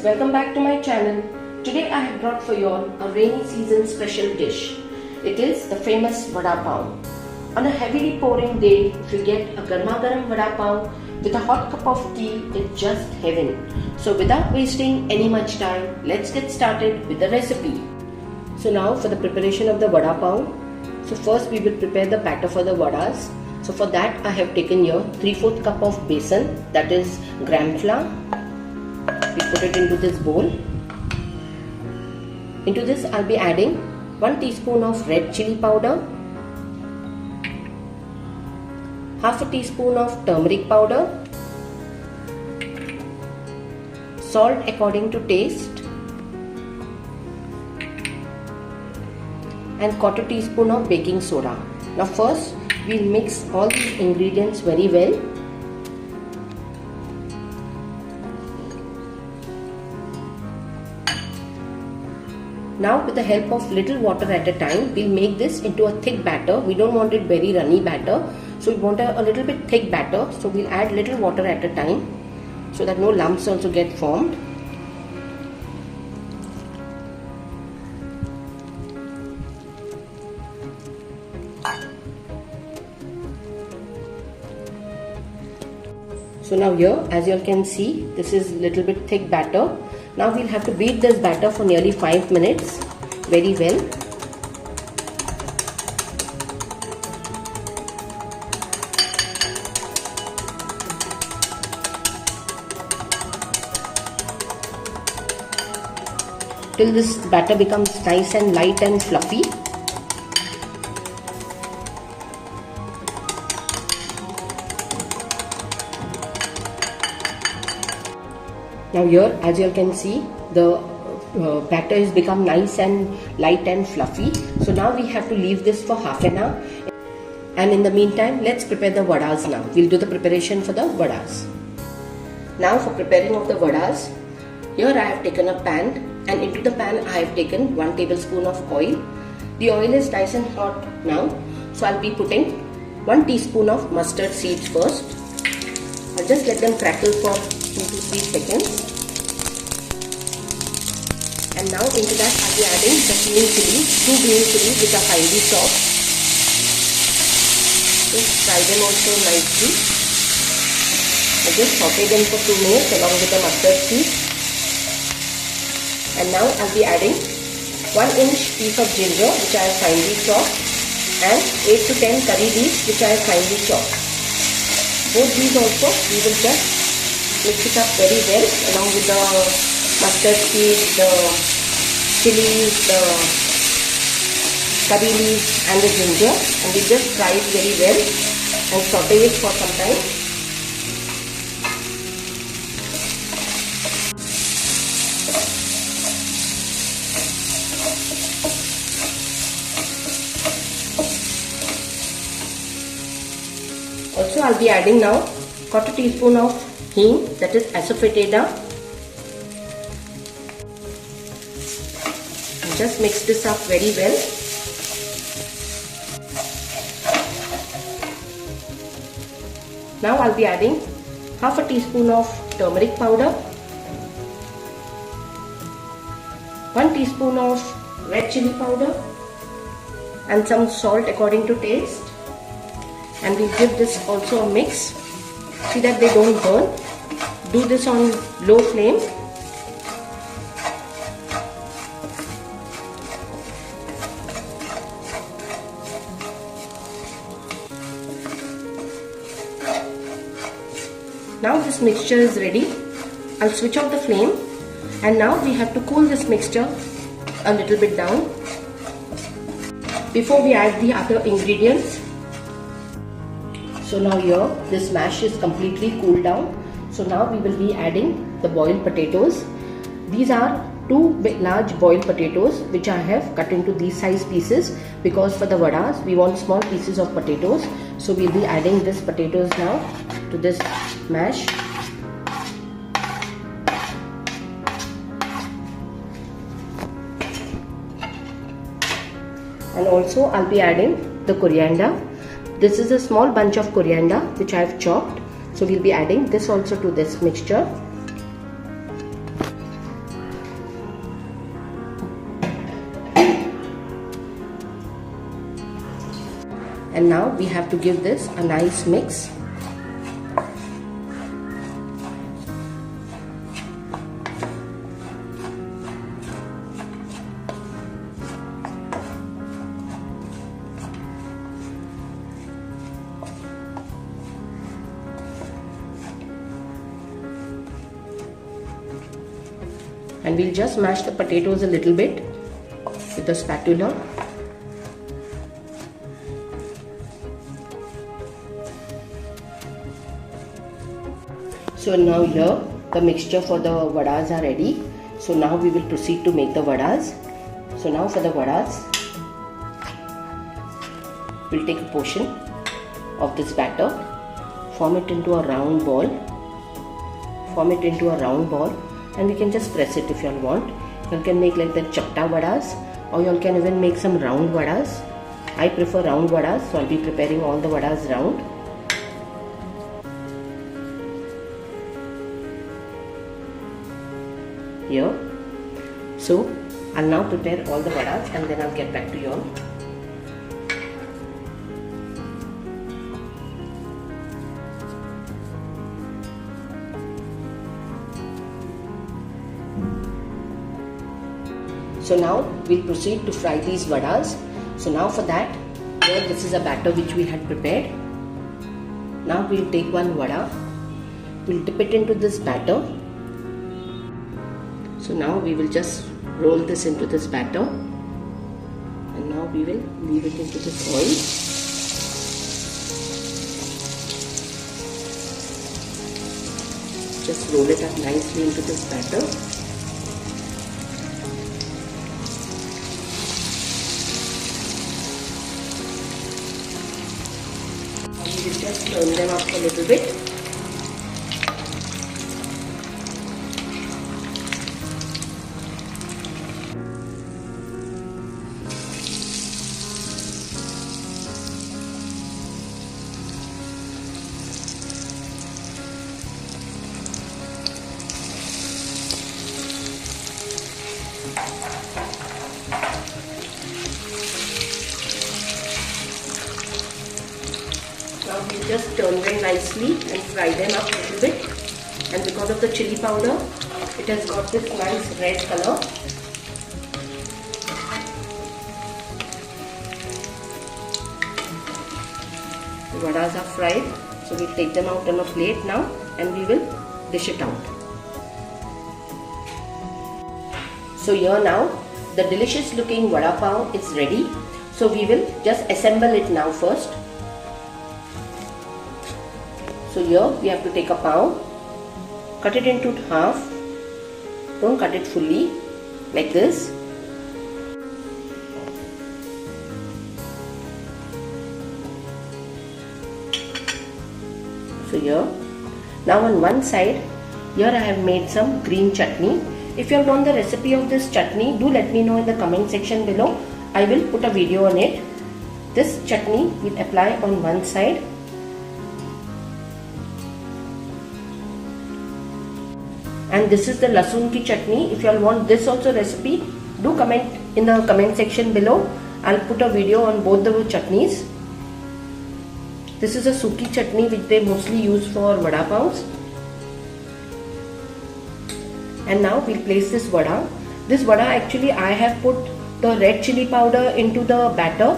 welcome back to my channel. Today I have brought for you all a rainy season special dish. It is the famous vada pav. On a heavily pouring day, if you get a garma garam vada pav with a hot cup of tea, it's just heaven. So without wasting any much time, let's get started with the recipe. So now for the preparation of the vada pav. So first we will prepare the batter for the vadas. So for that I have taken here 3/4 cup of besan, that is gram flour. We put it into this bowl. Into this I'll be adding 1 teaspoon of red chili powder, half a teaspoon of turmeric powder, salt according to taste, and 1/4 teaspoon of baking soda. Now first we'll mix all these ingredients very well. Now with the help of little water at a time, we'll make this into a thick batter. We don't want it very runny batter. So we want a little bit thick batter. So we'll add little water at a time so that no lumps also get formed. So now here, as you all can see, this is little bit thick batter. Now we'll have to beat this batter for nearly 5 minutes very well. Till this batter becomes nice and light and fluffy. Now here, as you all can see, the batter has become nice and light and fluffy. So now we have to leave this for half an hour. And in the meantime, let's prepare the vadas now. We'll do the preparation for the vadas. Now for preparing of the vadas, here I have taken a pan, and into the pan I have taken 1 tablespoon of oil. The oil is nice and hot now. So I'll be putting 1 teaspoon of mustard seeds first. I'll just let them crackle for 2 to 3 seconds. And now into that I'll be adding the green chilies, 2 green chilies which are finely chopped. Just fry them also nicely. I just saute them for 2 minutes along with the mustard seeds. And now I'll be adding 1-inch piece of ginger which I have finely chopped, and 8 to 10 curry leaves which I have finely chopped. Both these also we will just mix it up very well along with the mustard seeds, the chilies, the curry leaves and the ginger, and we just fry it very well and saute it for some time. Also I'll be adding now 1/4 teaspoon of hing, that is asafoetida. Just mix this up very well. Now I'll be adding half a teaspoon of turmeric powder, 1 teaspoon of red chili powder, and some salt according to taste. And we'll give this also a mix. See that they don't burn. Do this on low flame. Now this mixture is ready. I'll switch off the flame, and now we have to cool this mixture a little bit down before we add the other ingredients. So now here this mash is completely cooled down. So now we will be adding the boiled potatoes. These are 2 large boiled potatoes which I have cut into these size pieces, because for the vadas we want small pieces of potatoes. So we'll be adding this potatoes now to this mash. And also I'll be adding the coriander. This is a small bunch of coriander which I have chopped. So we'll be adding this also to this mixture. And now we have to give this a nice mix. And we'll just mash the potatoes a little bit with the spatula. So now here the mixture for the vadas are ready. So now we will proceed to make the vadas. So now for the vadas, we'll take a portion of this batter, form it into a round ball, and we can just press it if you all want. You can make like the chapta vadas, or you all can even make some round vadas. I prefer round vadas, so I'll be preparing all the vadas round. Here. So I'll now prepare all the vadas and then I'll get back to you all. So now we'll proceed to fry these vadas. So now for that, here this is a batter which we had prepared. Now we'll take one vada, we'll dip it into this batter. So now we will just roll this into this batter, and now we will leave it into this oil. Just roll it up nicely into this batter. We will just turn them up a little bit. Now we just turn them nicely and fry them up a little bit, and because of the chili powder, it has got this nice red color. The vadas are fried, so we'll take them out on a plate now and we will dish it out. So here now the delicious looking vada pav is ready. So we will just assemble it now first. So here we have to take a pav, cut it into half, don't cut it fully, like this. So here, now on one side, here I have made some green chutney. If you want the recipe of this chutney, do let me know in the comment section below. I will put a video on it. This chutney will apply on one side. And this is the lasun ki chutney. If you all want this also recipe, do comment in the comment section below. I'll put a video on both the chutneys. This is a suki chutney which they mostly use for vada pavs. And now we'll place this vada. This vada actually I have put the red chili powder into the batter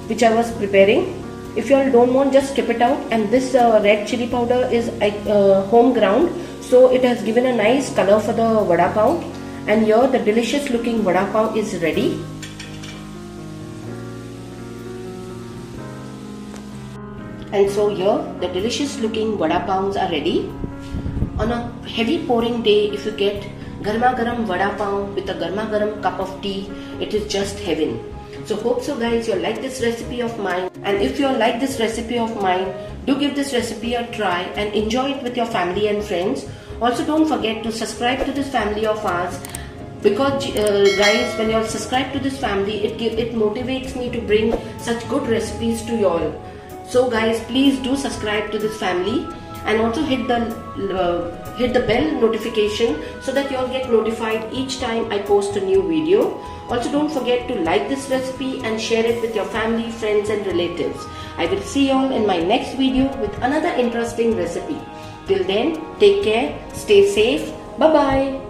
which I was preparing. If you all don't want, just skip it out. And this red chili powder is home ground, so it has given a nice color for the vada pav. And here the delicious looking vada pav is ready. And so here the delicious looking vada pavs are ready. On a heavy pouring day, if you get garma garam vada pav with a garma garam cup of tea, it is just heaven. So hope so guys you like this recipe of mine, and if you like this recipe of mine, do give this recipe a try and enjoy it with your family and friends. Also don't forget to subscribe to this family of ours, because guys, when you all subscribe to this family, it motivates me to bring such good recipes to you all. So guys, please do subscribe to this family, and also hit the bell notification so that you all get notified each time I post a new video. Also don't forget to like this recipe and share it with your family, friends and relatives. I will see you all in my next video with another interesting recipe. Till then, take care, stay safe, bye bye.